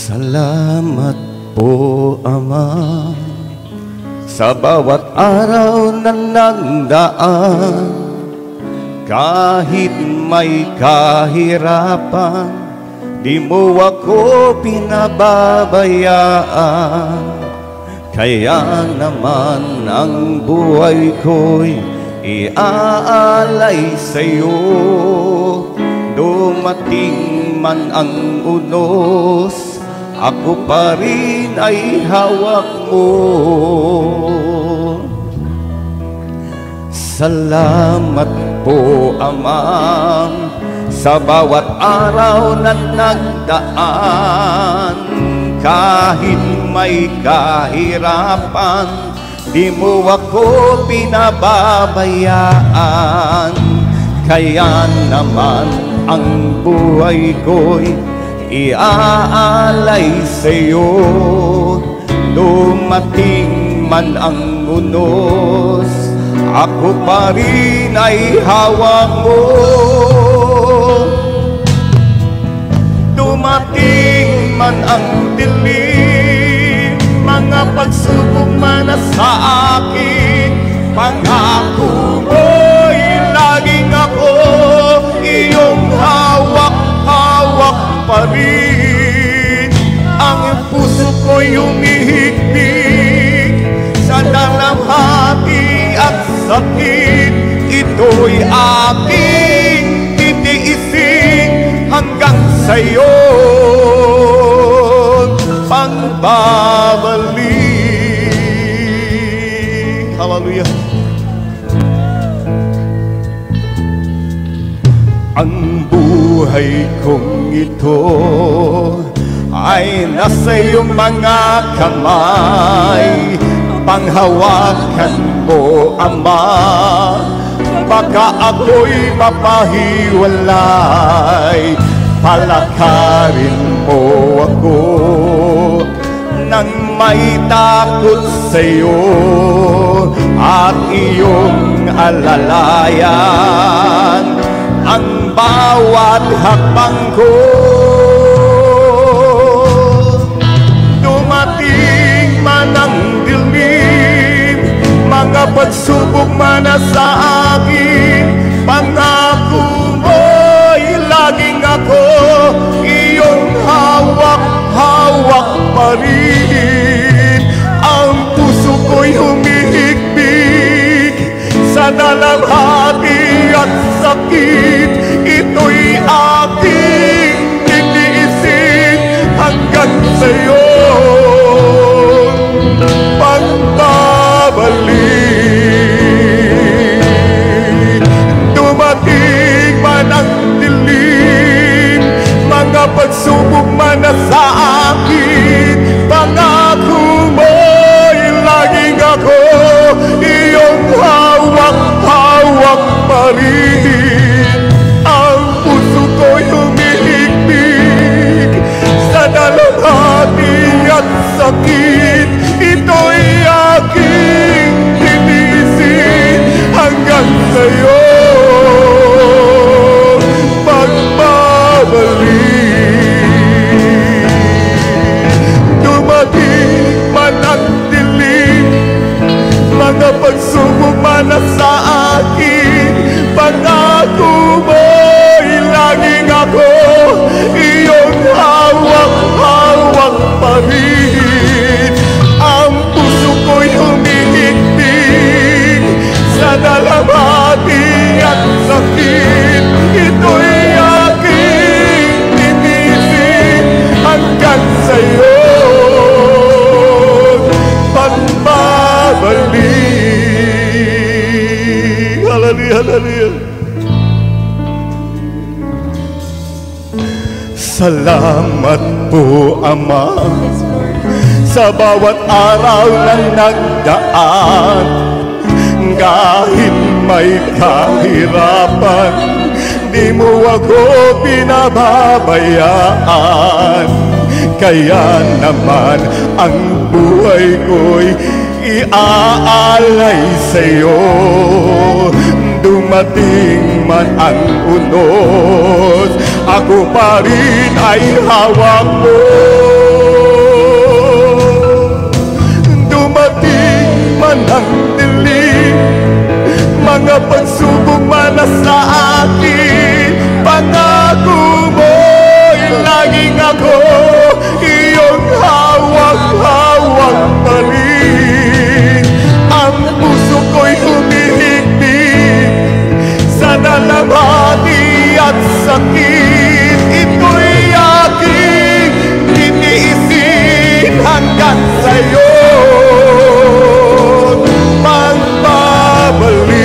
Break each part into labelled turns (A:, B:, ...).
A: Salamat po, Ama, sa bawat araw na nagdaan. Kahit may kahirapan, di mo ako pinababayaan. Kaya naman ang buhay ko'y iaalay sa'yo. Dumating man ang unos, ako pa rin ay hawak mo. Salamat po, Ama, sa bawat araw na nagdaan. Kahit may kahirapan, di mo ako pinababayaan. Kaya naman ang buhay ko'y iaalay sa'yo. Dumating man ang unos, ako pa rin ay hawak mo. Dumating man ang dilim, mga pagsubok man na sa akin, pangako mo'y laging ako iyong hawak-hawak pa rin. Ang puso ko'y humihigpig sa dalamhati at sakit. Ito'y aking titiisin hanggang sa'yo pagbabalik. Hallelujah. Ang buhay kong ito ay nasa iyong mga kamay. Panghawakan mo, Ama, baka ako'y mapahiwalay. Palakarin mo ako nang may takot sa'yo at iyong alalayan ang bawat hakbang ko. Dumating man ang dilim, mga pagsubok man na sa akin, pangako mo'y laging ako iyong hawak-hawak pa rin. Ang puso ko'y humihigpig sa dalamhati at sakit. Ito'y aking titiisin hanggang sa'yo pagbabalik. Dumating man ang dilim, mga pagsubok man na sa akin, pangako mo'y laging ako iyong hawak-hawak pa rin. Ang puso ko'y humihigpig sa dalamhati at sakit. Ito'y aking titiisin hanggang sa'yo pagbabalik. Dumating man ang dilim, mga pagsubok man na sa akin, pangako mo'y laging ako iyong hawak-hawak pa rin. Ang puso ko'y humihigpig sa dalamhati at sakit. Ito'y aking titiisin hanggang sa'yo pagbabalik. Hallelujah, hallelujah. Salamat po, Ama, sa bawat araw na nagdaan. Kahit may kahirapan, di mo ako pinababayaan. Kaya naman ang buhay ko'y iaalay sa'yo. Dumating man ang unos, ako pa rin ay hawak mo. man ang dilim, mga pagsubok man na sa akin, pangako mo'y laging ako iyong hawak-hawak pa rin. Ang puso ko'y humihigpit sa dalamhati at sakit. Ito'y aking titiisin hanggang sa'yo magbabalik.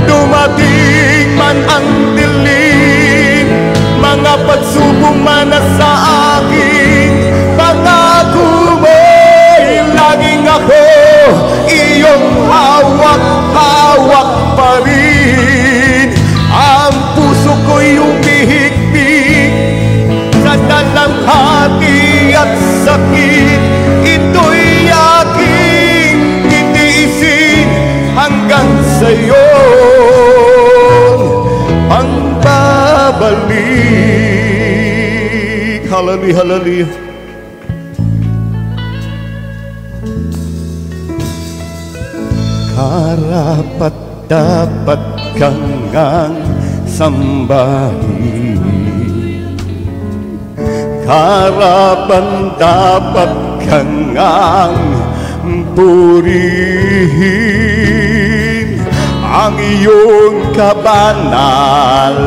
A: Dumating man ang dilim, mga pagsubok man na sa akin, pangako mo'y laging ako iyong hawak-hawak pa rin. Ang puso ko'y umihigpit sa dalamhati at sakit. Ito'y aking titiisin hanggang sa'yo ang babalik. Hallelujah, hallelujah. Karapat dapat kang ngang sambahin, karapan dapat kang ngang purihin. Ang iyong kabanalan,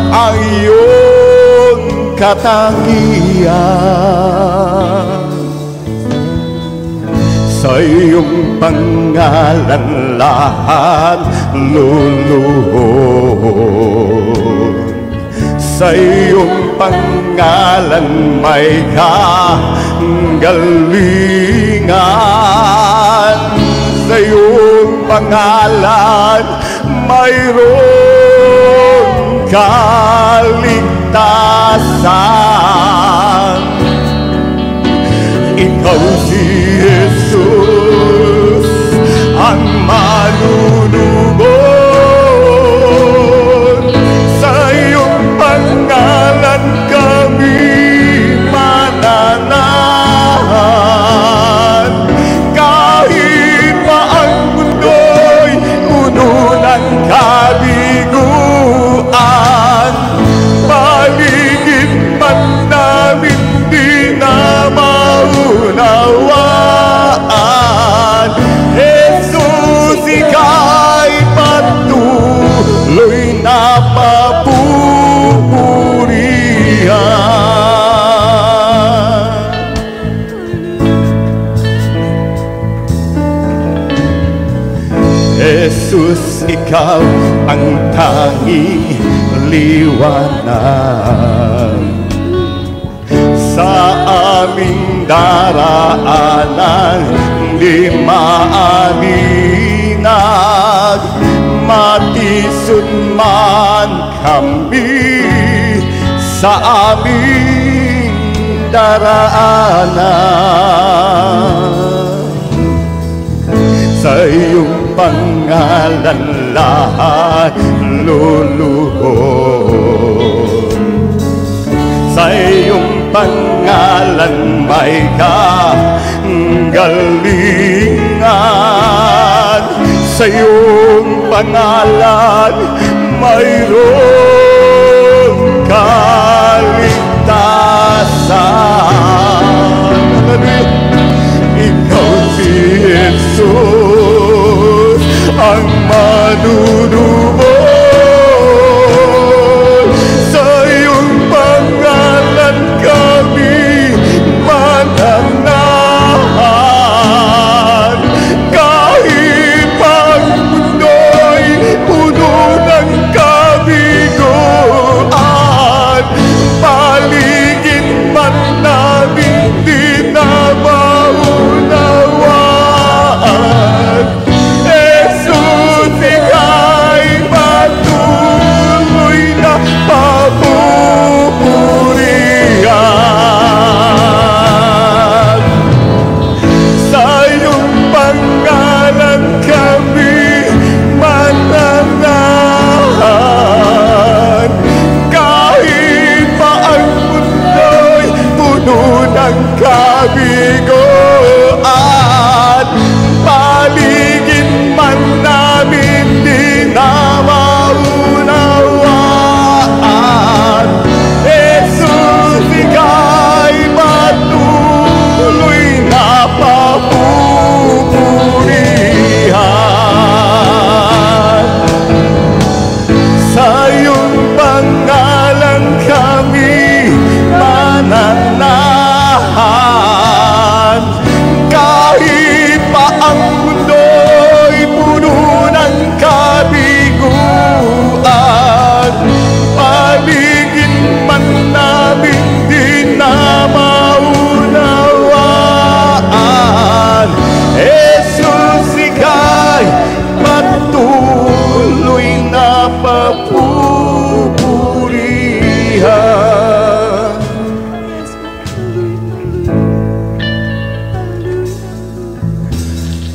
A: ang iyong katangian, sa iyong pangalan lahat luluhod. Sa iyong pangalan may kagalingan. Sa iyong pangalan mayroong kaligtasan. Ikaw si Jesus ang manunubos. Sa iyong pangalan kami mananahan. Kahit pa ang mundo'y puno ng kabiguan, paligid man namin di na maunawaan. Jesus, ika'y patuloy na papupurihan. Jesus, ikaw ang tanging liwanag sa aming daraanan. Di maaninag, matisod man kami sa aming daraanan. Sa iyong pangalan lahat luluhod. Sa iyong pangalan may kagalingan. Sa iyong pangalan mayroong kaligtasan. Ikaw si Jesus ang manunubos. Sa iyong pangalan kami mananahan. Kahit ang mundo'y puno ng kabiguan, paligid man namin di na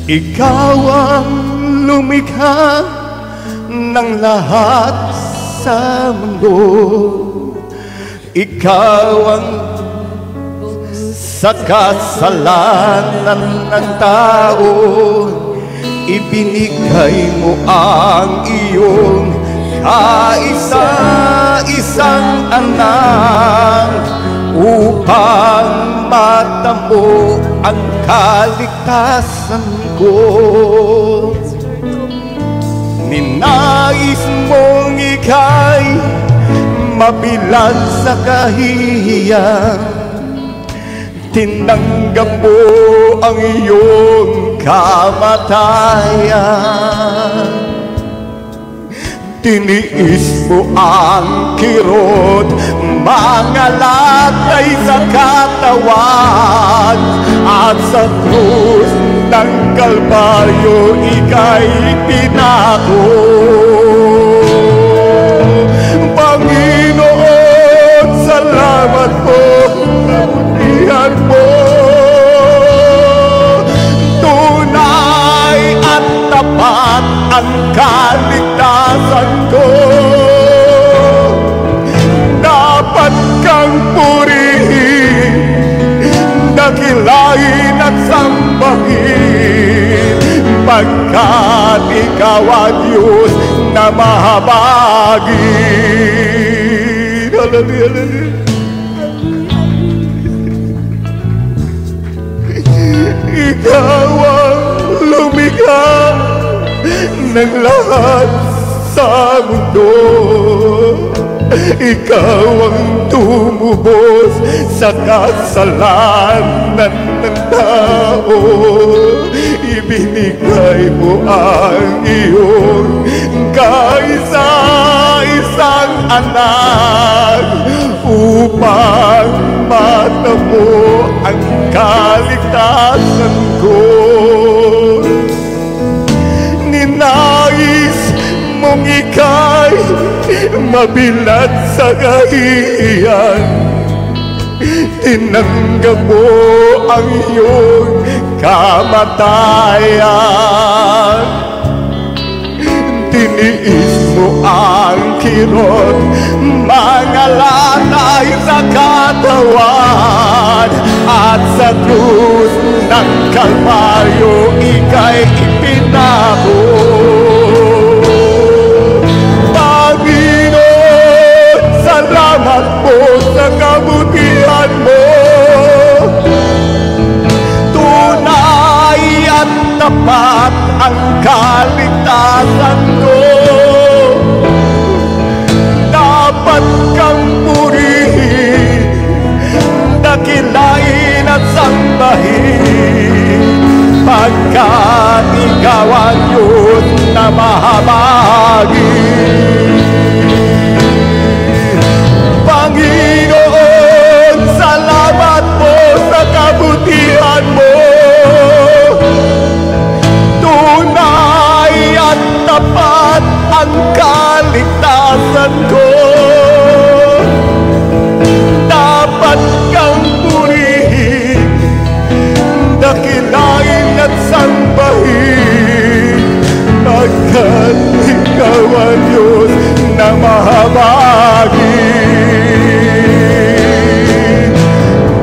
A: Ikaw ang lumikha ng lahat sa mundo. Ikaw ang sa kasalanan ng tao, ibinigay mo ang iyong kaisa-isang anak upang matamo ang kaligtasan ko. Ninais mong ika'y mabilad sa kahihiyan, tinanggap mo ang iyong kamatayan. Tiniis mo ang kirot, mga latay sa katawan, at sa krus ng Kalbaryo ika'y pinako. Panginoon, salamat po, kabutihan mo. Tunay at tapat ang kaligtasan ko. Dapat kang purihin, dakilain at sambahin, pagkat ikaw ang Diyos na mahabagin. Hallelujah, hallelujah. Ikaw ang lumikha ng lahat sa mundo. Ikaw ang tumubos sa kasalanan ng tao. Ibinigay mo ang iyong kaisa-isang anak upang matamo ang kaligtasan ko. Ninais mong ika'y mabilad sa kahihiyan, tinanggap mo ang iyong kamatayan. Tiniis mo ang kirot, mga latay sa katawan, at sa krus ng Kalbaryo ika'y ipinako. Panginoon, salamat po sa kabutihan mo. Tunay at tapat ang kaligtasan ko. Dapat kang purihin, dakilain at sambahin, pagkat ikaw ang Diyos na mahabagin. Panginoon, salamat po sa kabutihan mo. Tunay at tapat ang kaligtasan ko. Dapat kang purihin, dakilain at sambahin, pagkat ikaw ang Diyos na mahabagin.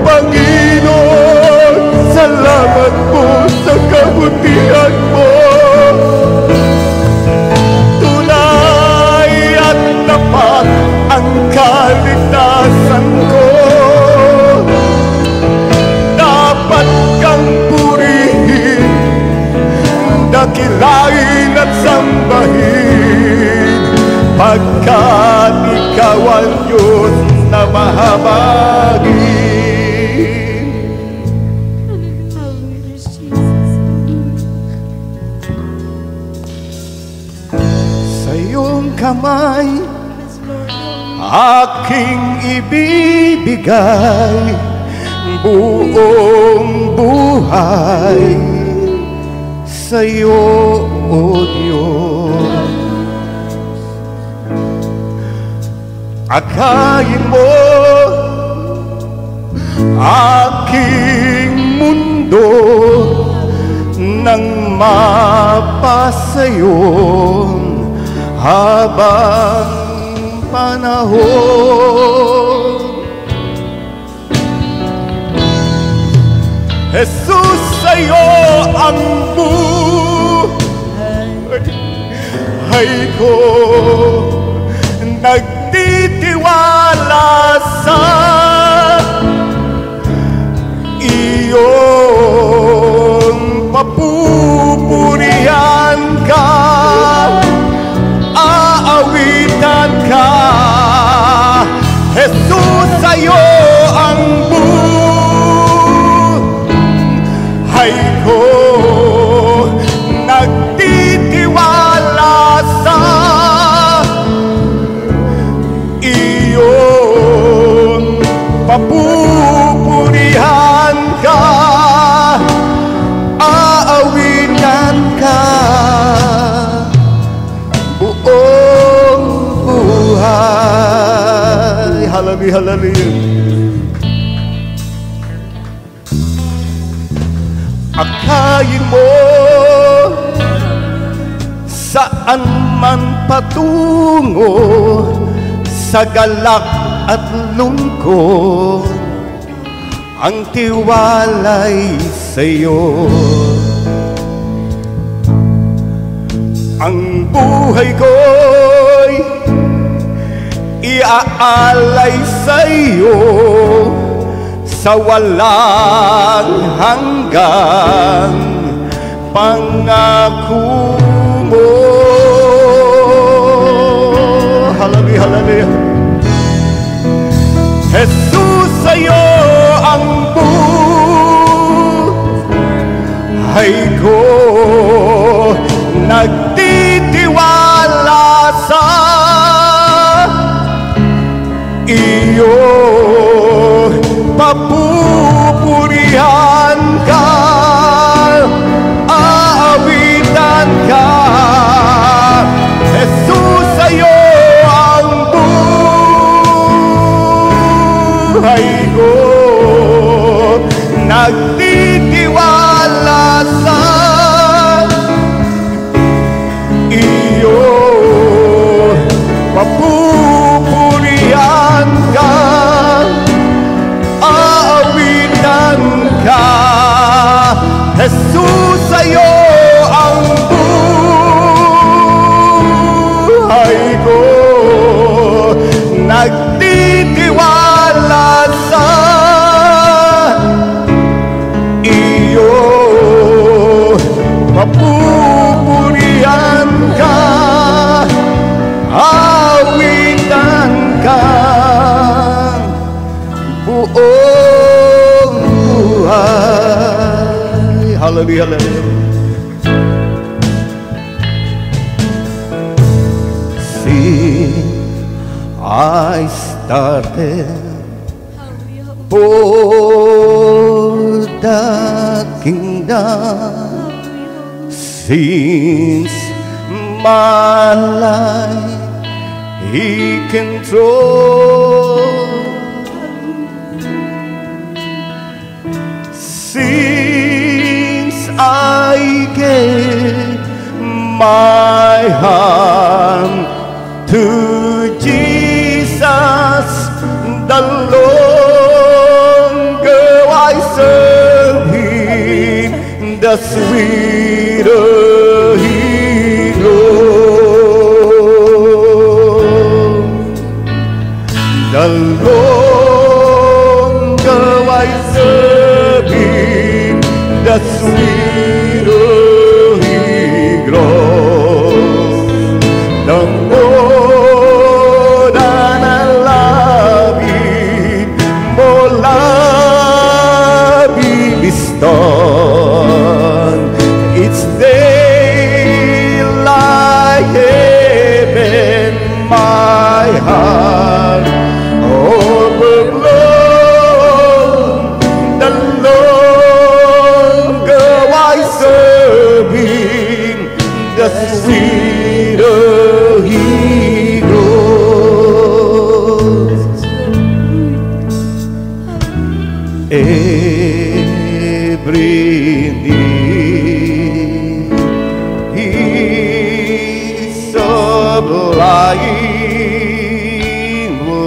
A: Panginoon, salamat po sa kabutihan mo. Tunay at tapat ang kaligtasan ko. Dapat kang purihin, dakilain at sambahin, pagkat ikaw ang Diyos na mahabagin. Sa iyong kamay aking ibibigay buong buhay sa iyo, O Diyos. Akayin mo aking mundo na nang mapasayon habang panahon. Jesus, sa'yo ang buhay ko, nagtitiwala sa iyong papupurihan ka, aawitan ka. Jesus, sa'yo ang buhay ko, nagtitiwala sa iyong papupurihan ka, aawitan ka buong buhay. Hallelujah, hallelujah. Akayin mo saan man patungo, sa galak at lungkot, ang tiwalay sa'yo. Ang buhay ko'y iaalay sa'yo, sa walang hanggang pangako mo. Hallelujah, hallelujah. Jesus, sa'yo ang buhay ko, nagtitiwala sa iyo, papupurihan ka, aawitan ka. Jesus, sa'yo ang buhay ko, nagtitiwala sa iyo, papupurihan ka, aawitan ka. Jesus, sa'yo ang buhay ko, nagtitiwala sa iyo, papupurihan ka, aawitan ka buong buhay. Hallelujah, hallelujah. See, I started for the kingdom since my life He control. Since I gave my heart to Jesus, the longer I serve Him, the sweeter He grows. The longer I serve Him, the sweeter He grows. The more that I love Him, more love He bestows. It's daylight heaven, my heart overflows. The longer I serve Him, the sweeter He grows. Every need lying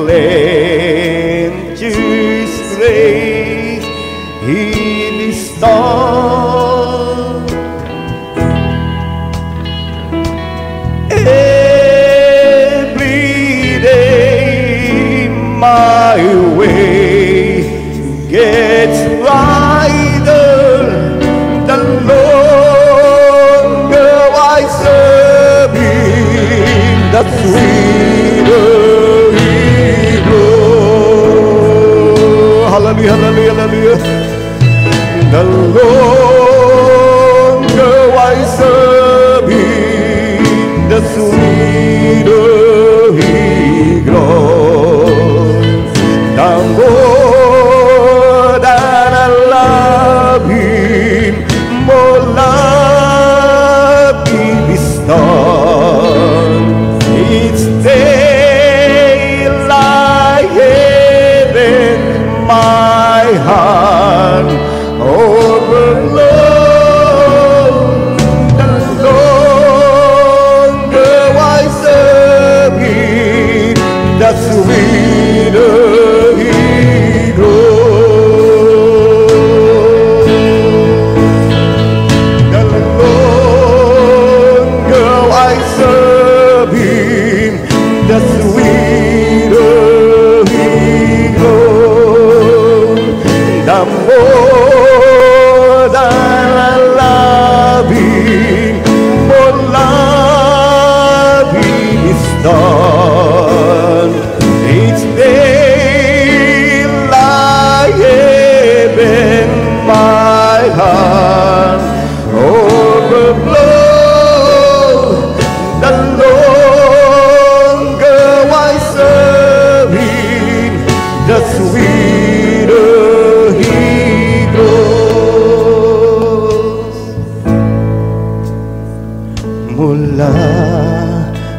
A: lent His grace in His storm. Every day my way gets brighter, the longer I serve Him, the sweeter He grows. Hallelujah, hallelujah, hallelujah. The longer I serve Him, the sweeter He grows. The more that I love Him, more love He bestows. Each day like heaven, my heart overflows. The longer I serve Him, the sweeter He grows. The longer I serve Him, the sweeter He grows. The more that I love Him, more love He bestows. Each day like heaven, my heart overflows. The longer I serve Him, the sweeter He grows. Mula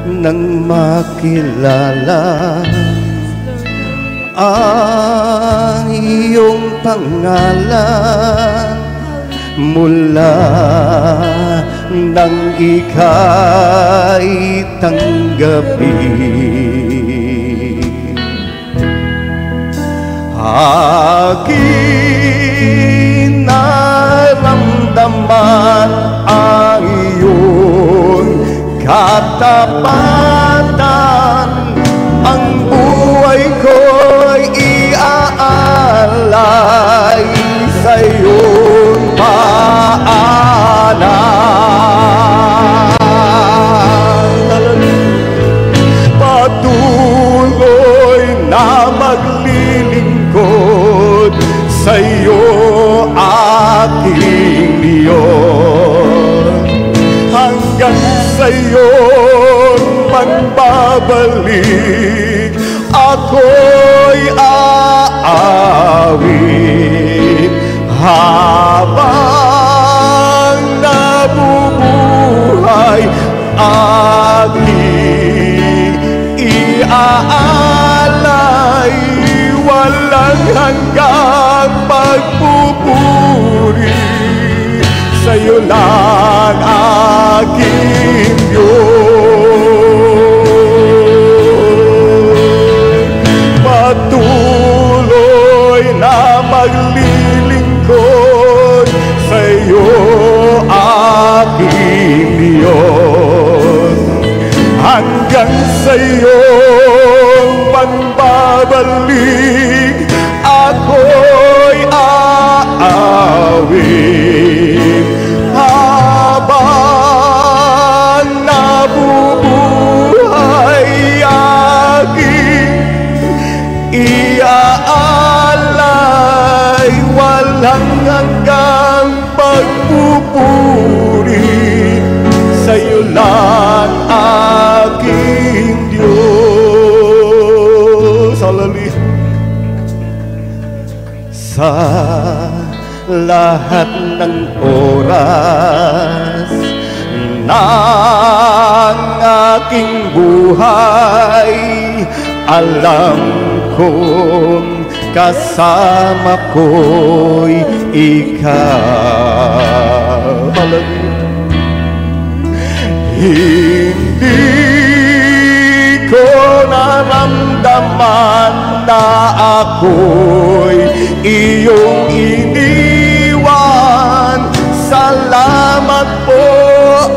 A: nang makilala ang iyong pangalan, mula nang ika'y tanggapin, aking naramdaman ang iyong katapatan. Ang buhay ko'y iaalay sa iyong paanan. Patuloy na maglilingkod sa iyo, aking Diyos, hanggang sa iyo magbabalik. Ako'y aawit habang nabubuhay, aking iaalay. Walang hanggang pagpupuri, sa'yo lang aking Diyos. Patuloy na maglilingkod sa'yo, aking Diyos, hanggang sa'yo magbabalik. Ako'y aawit habang nabubuhay, aking iaalay. Walang hanggang pagpupuri, sa'yo lang aking Diyos. Hallelujah. Sa lahat ng oras ng aking buhay, alam kong kasama ko'y ikaw. Hindi naramdaman na ako'y iyong iniwan. Salamat po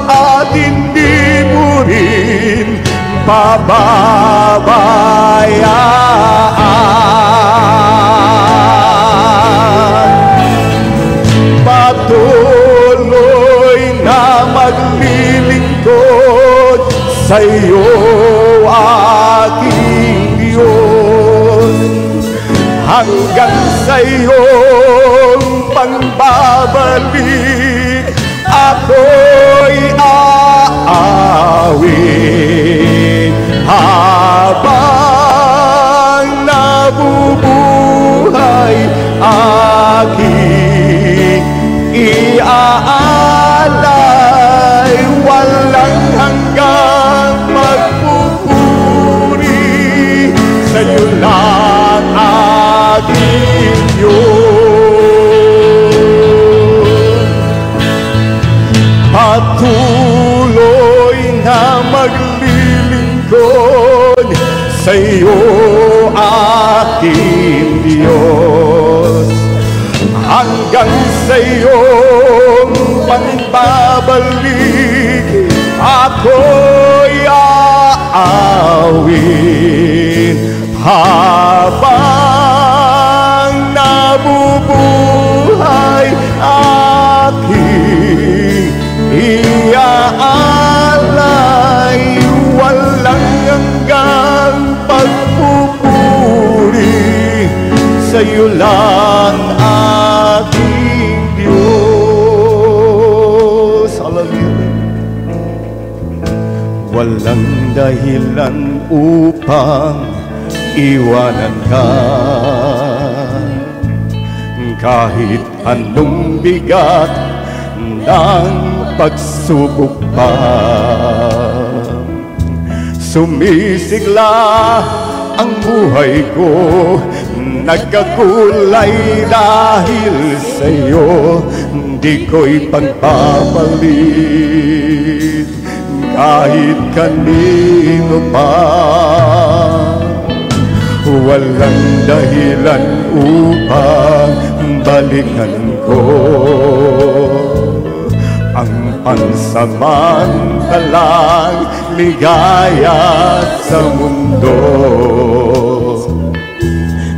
A: at hindi mo rin pababayaan. Patuloy na maglilingkod sa iyo, aking Diyos, hanggang sa iyong pagbabalik ako'y aawit habang nabubuhay. Aking iaalay, walang hanggang magpupuri sa'yo lang, aking Diyos. Patuloy na maglilingkod sa'yo, aking Diyos, hanggang sa iyong pagbabalik ako'y aawin habang nabubuhay. Aking iaalay, walang hanggang pagpupuri sa'yo lang, aking Diyos. Hallelujah. Walang dahilan upang iwanan ka, kahit anong bigat ng pagsubok pa. Sumisigla ang buhay ko, nagkakulay dahil sa'yo. Di ko'y pagpapalit kahit kanino pa. Walang dahilan upang balikan ko ang pansamantalang ligaya sa mundo.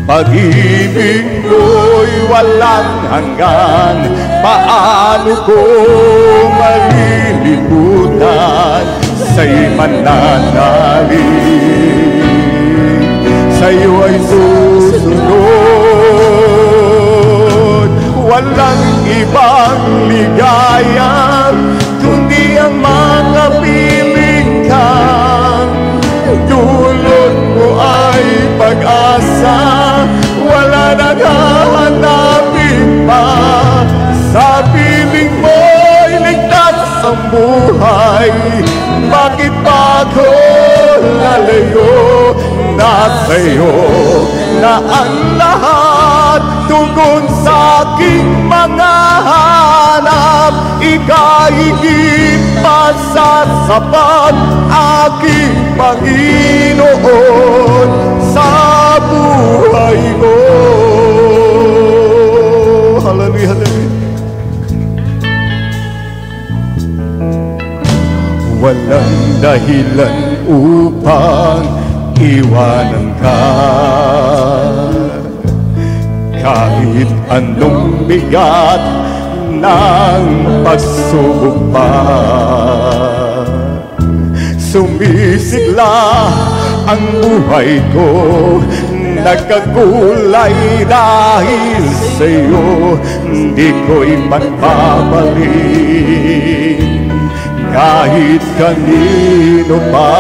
A: Pag-ibig mo'y walang hanggan, paano ko malilimutan? Sa'y mananalig, sa'yo ay susunod. Walang ibang ligaya kundi ang mga piling ka. Dulot mo ay pag-asa, wala nang hahanapin pa. Sa piling mo'y ligtas ang buhay, bakit pa ako lalayo? Nasa'yo na ang lahat, tugon sa aking mga hanap. Ika'y higit pa sa sapat, aking Panginoon, sa buhay ko. Hallelujah, hallelujah. Walang dahilan upang iwanan ka, kahit anong bigat ng pagsubok pa. Sumisigla ang buhay ko, nagkakulay dahil sa'yo. Di ko'y magpapalik kahit kanino pa.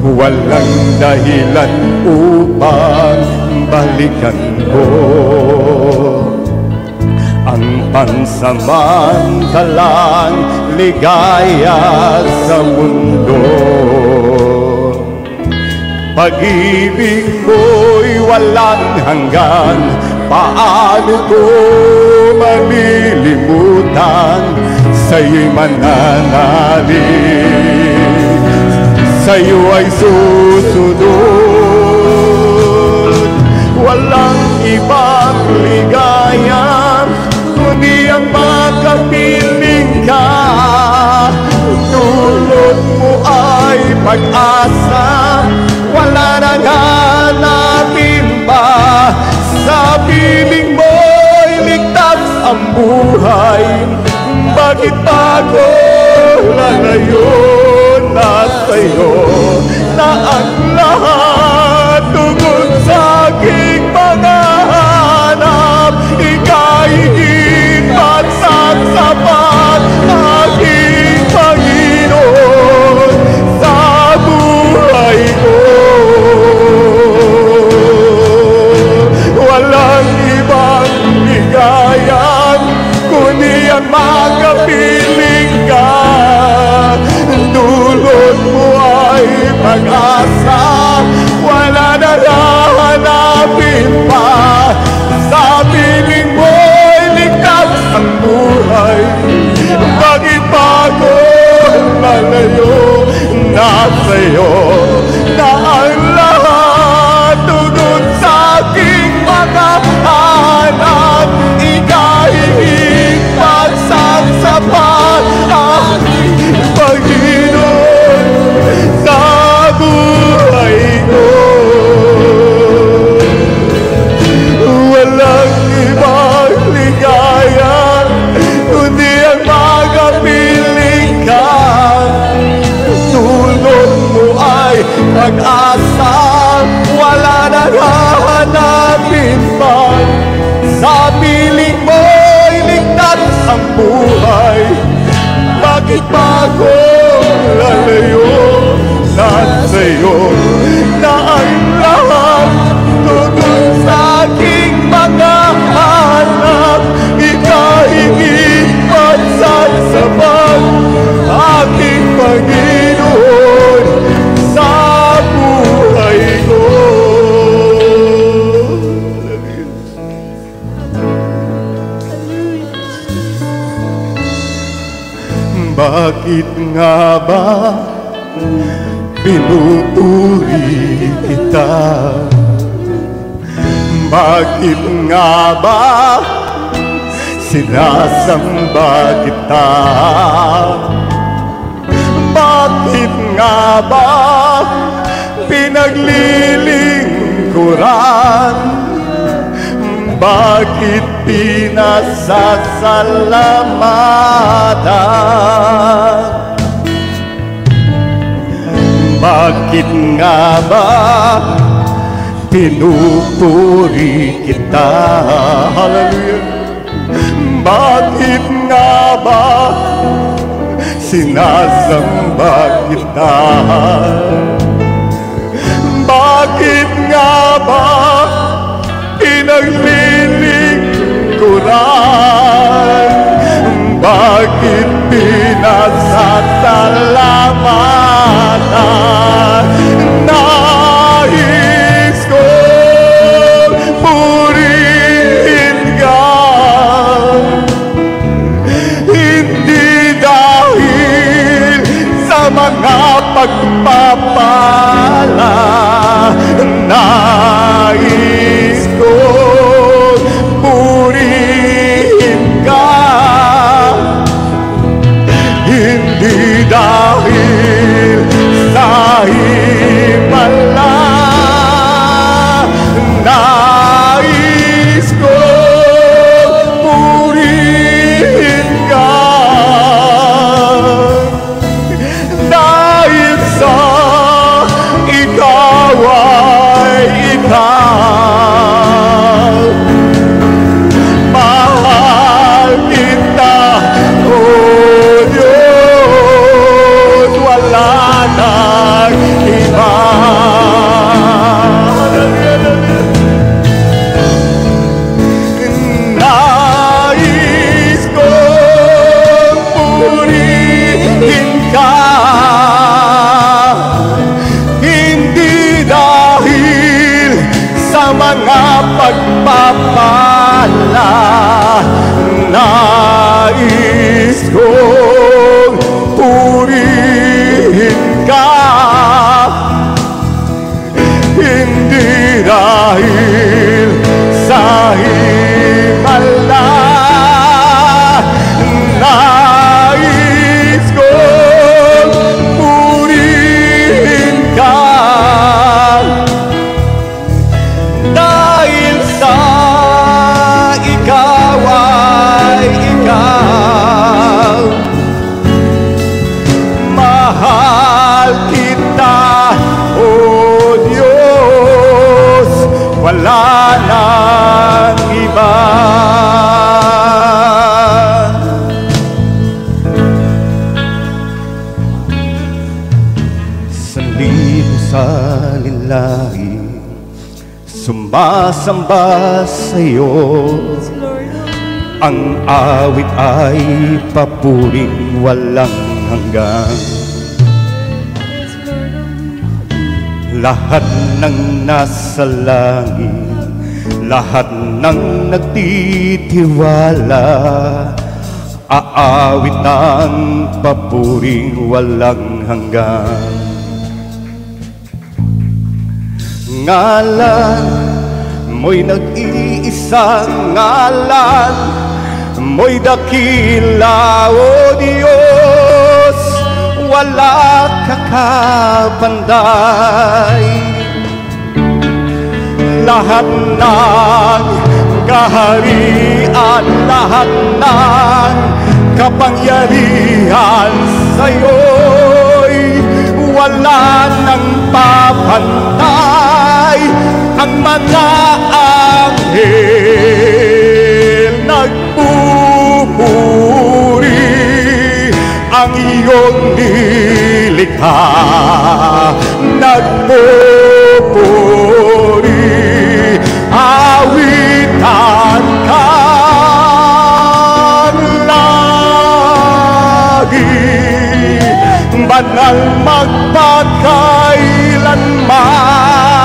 A: Walang dahilan upang balikan ko ang pansamantalang ligaya sa mundo. Pag-ibig mo'y walang hanggan, paano ko malilimutan? Sa'yo'y mananalig, sa'yo ay susunod. Walang ibang ligaya kundi ang makapiling ka. Dulot mo ay pag-asa, wala nang hanapin pa. Sa piling mo'y ligtas ang buhay. Bakit pa ako lalayo na sa'yo na ang lahat tungkol sa aking mga hanap? Ika'y higit pagsagsapat, aking Panginoon, sa buhay ko. Walang ibang ligayan kundi ang makapiling ka. Dulot mo ay pag-asa, wala na hahanapin pa. Sa piling mo'y ligtas ang buhay. Bakit pa ako lalayo na sa'yo na ang lahat tungkol sa aking mga hanap? Ika'y higit pagsagsapat, aking Panginoon, sa buhay ko. Walang ibang ligaya kundi ang makapiling ka. Tulog mo ay pag-asa, wala nang hahanapin pa. Sa piling mo'y ligtas ang buhay. Bakit pa ako lalayo na sa'yo na ang lahat tungkol sa aking mga hanap? Ika'y higit pagsagsapat, aking Panginoon, sa buhay ko. Bakit nga ba pinupuri kita? Bakit nga ba sinasamba kita? Bakit nga ba pinaglilingkuran? Bakit pinasasalamatan? Bakit nga ba pinupuri kita? Hallelujah! Bakit nga ba sinasamba kita? Bakit nga ba pinaglilingkuran? Bakit pinasasalamatan? Nais kong purihin ka, hindi dahil sa mga pagpapala. Nais kong purihin ka, hindi dahil sa himala. Nais kong purihin ka dahil sa ikaw sumasamba sa'yo. Ang awit ay papuring walang hanggan. Lahat ng nasa langit, lahat ng nagtitiwala, aawit ng papuring walang hanggan. Ngalan mo'y nag-iisang ngalan, mo'y dakila, O Diyos, wala kakapanday. Lahat ng kaharian, lahat ng kapangyarihan sa'yo'y wala nang papantay. Ang mga anghel nagpupuri, ang iyong nilikha nagpupuri. Awitan kang lagi, banal magpakailanman.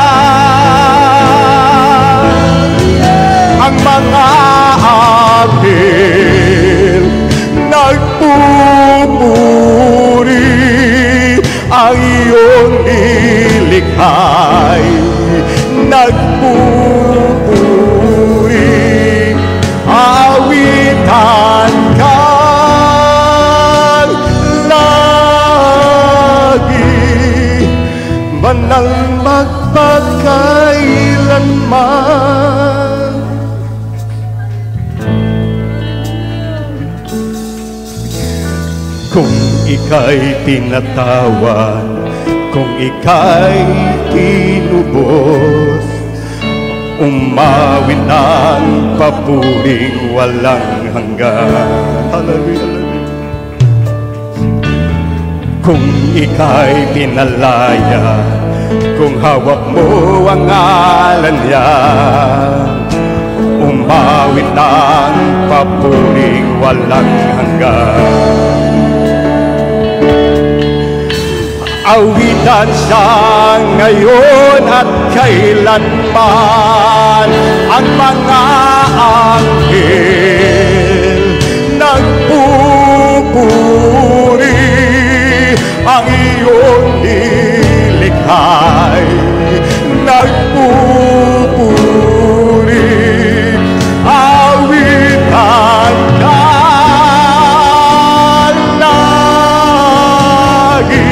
A: Ang mga anghel nagpupuri, ang iyong nilikha'y nagpupuri. Awitan kang lagi, banal magpakailanman. Kung ika'y tinatawan, kung ika'y tinubos, umawit ng papuring walang hanggan. Hallelujah. Kung ika'y pinalaya, kung hawak mo ang ngalan niya, umawit ng papuring walang hanggan. Awitan siya ngayon at kailanman. Ang mga anghel nagpupuri, ang iyong nilikha'y nagpupuri. Awitan ka lagi,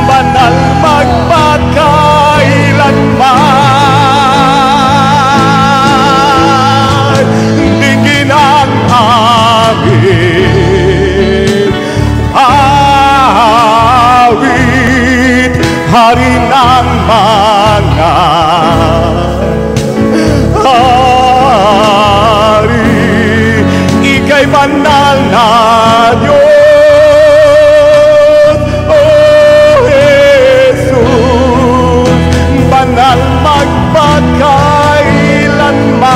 A: banal magpakailanman. Digin ang awit, awit, hari ng mga hari. Ika'y banal na Diyos, banal magpakailanman.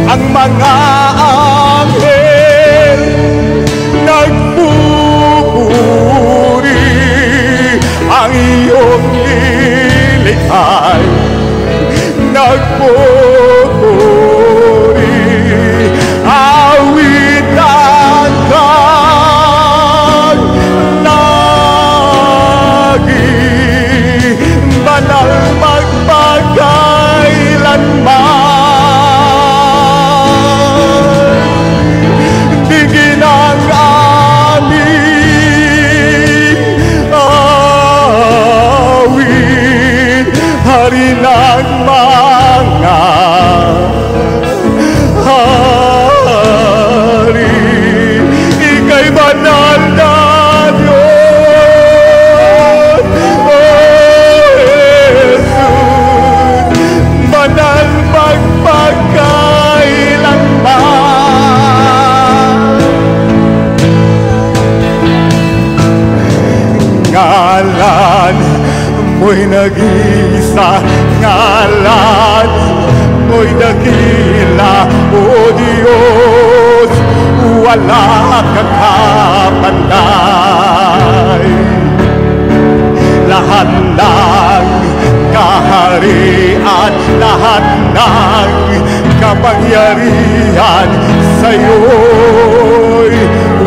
A: Ang mga anghel nagpupuri, ang iyong nilikha'y nagpupuri. Awitan kang lagi, banal magpakailanman. nag-iisa, ngalan mo'y dakila, O Diyos, wala kang kapantay. Lahat ng kaharian, lahat ng kapangyarihan sa'yo'y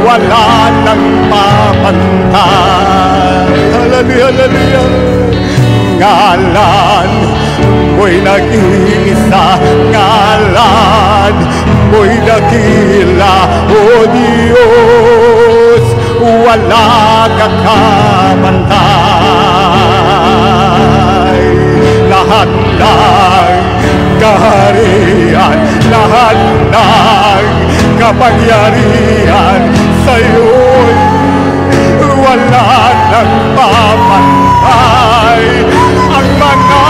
A: wala nang papantay. Hallelujah, hallelujah. Ngalan mo'y nag-iisa, ngalan mo'y dakila, O Diyos, wala kang kapantay. Lahat ng kaharian, lahat ng kapangyarihan sa'yo'y wala nang papantay. Ang mga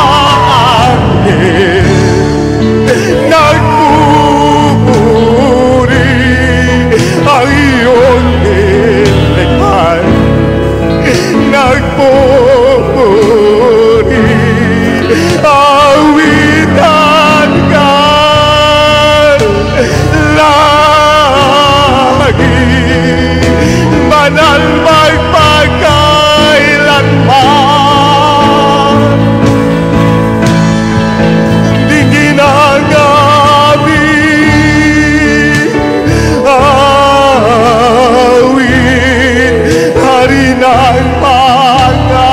A: anghel nagpupuri ang iyong nilikhan, nagpupuri awitan ka lagi, banal magpagkailanman. Di ginagabi awit, hari ng mga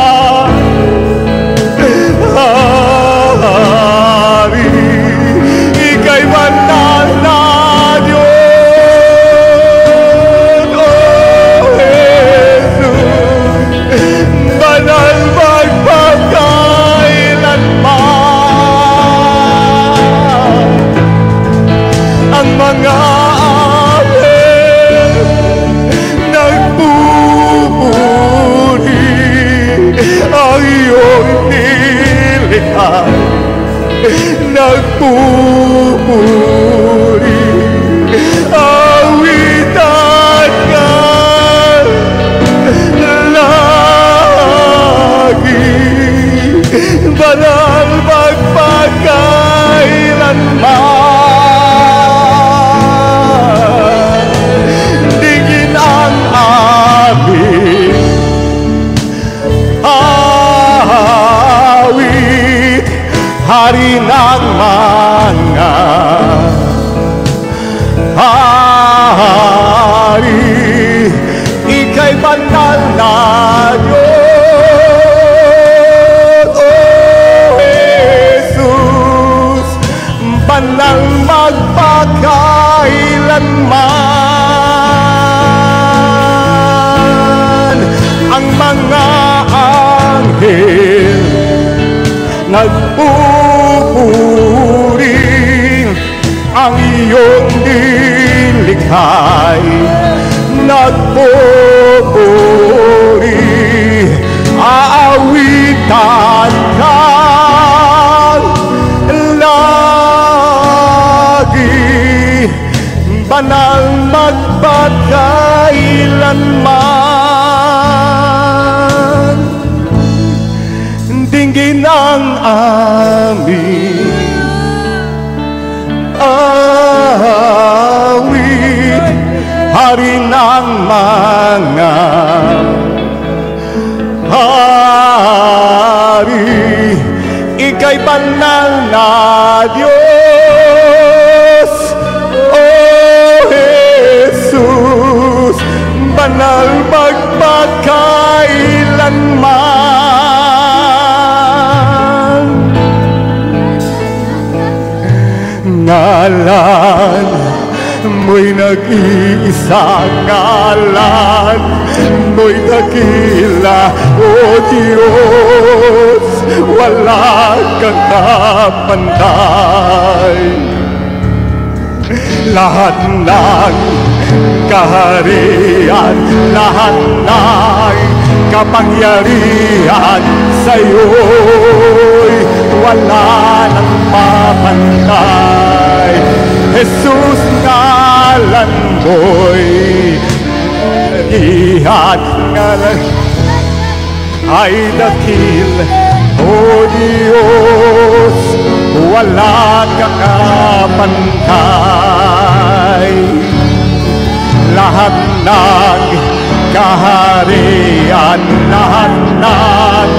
A: hari, ika'y banal na Diyos, O Jesus, banal magpagkailanman. Ang mga anghel nagpupuri ang iyong nilikha, nagpupuri awitan ka lagi, banal magpagkailanman. Digin ang aming awit, hari ng mga hari, ika'y banal na Diyos, O Jesus, banal magpakailanman. Ang mga anghel nagpupuri ang iyong nilikhay, nagpupuri aawitan ka lagi, banal magpagkailanman. Dinggin ang aming awit, hari ng mga hari, ika'y banal na Diyos, O Jesus, banal magpagkailanman. Ngalan mo'y nag-iisa, ngalan mo'y dakila, O Diyos, wala kang kapantay. Lahat ng kaharian, lahat ng kapangyarihan sa'yo'y wala nang papantay. Jesus, ngalan mo'y ihat, ngalan ay dakil, O Diyos, wala kang kapantay. Lahat ng kaharian, lahat ng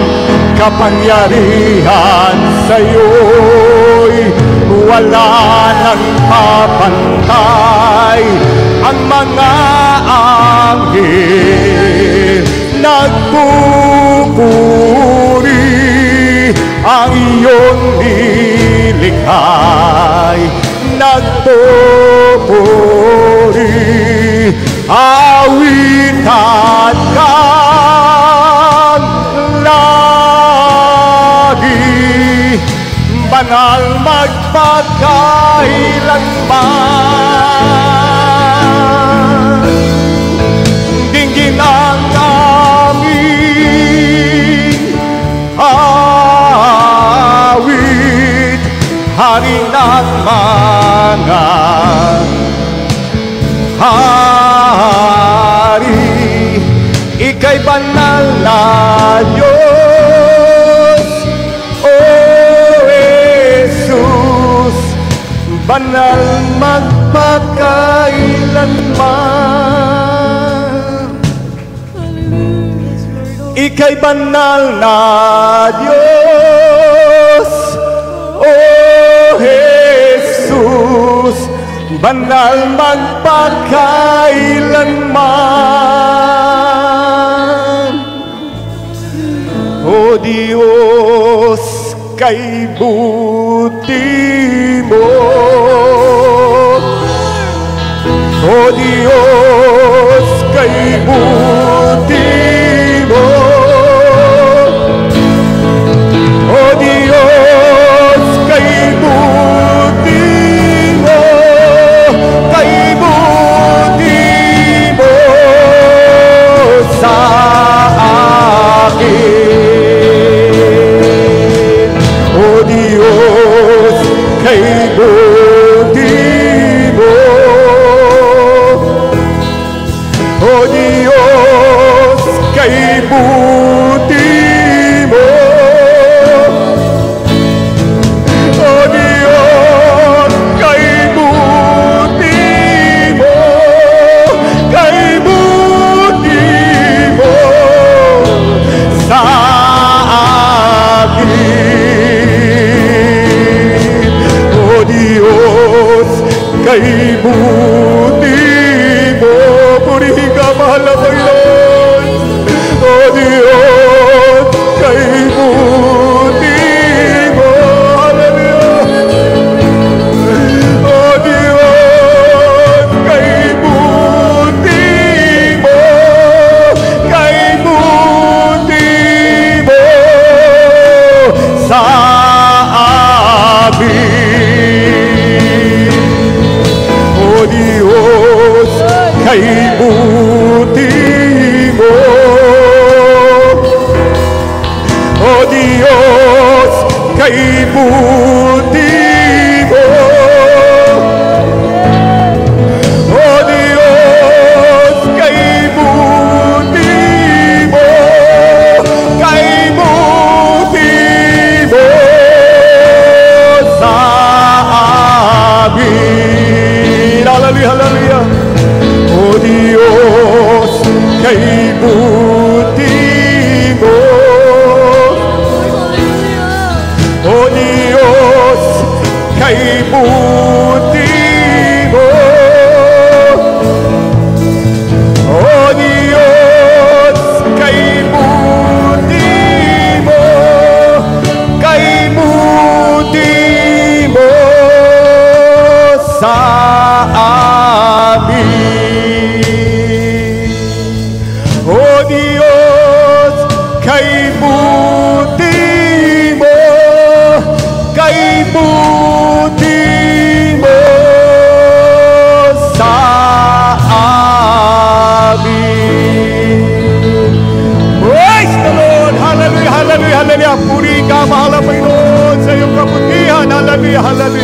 A: kapangyarihan sa'yo'y wala nang mapantay. Ang mga anghel nagpupuri, ang iyong nilikhay nagpupuri. Awit at lagi, banal magpagkailanman. Dinggin ang aming awit, hari ng mga hari. Ika'y banal na Diyos, O Jesus, banal magpakailanman. Ika'y banal na Diyos, O Jesus, banal magpakailanman. O Diyos, kay buti mo. O Diyos, kay buti mo. O Diyos, kay buti mo. Kay buti mo sa akin. O Diyos, kay buti mo. O Diyos, kay buti mo. O Diyos, kay buti mo. Kay buti mo sa akin. O Diyos, kay buti mo. Purihin ka, mahal na Panginoon. O Diyos, kay buti mo. Hallelujah. O Diyos, kay buti mo. Kay buti mo sa amin. O Diyos, kay buti mo. O Diyos, kay buti mo. O Diyos, kay buti mo. Kay buti mo sa amin. Hallelujah, hallelujah. O Diyos, kay buti mo. O Diyos, kay buti mo. O Diyos, kay buti mo. Kay buti mo sa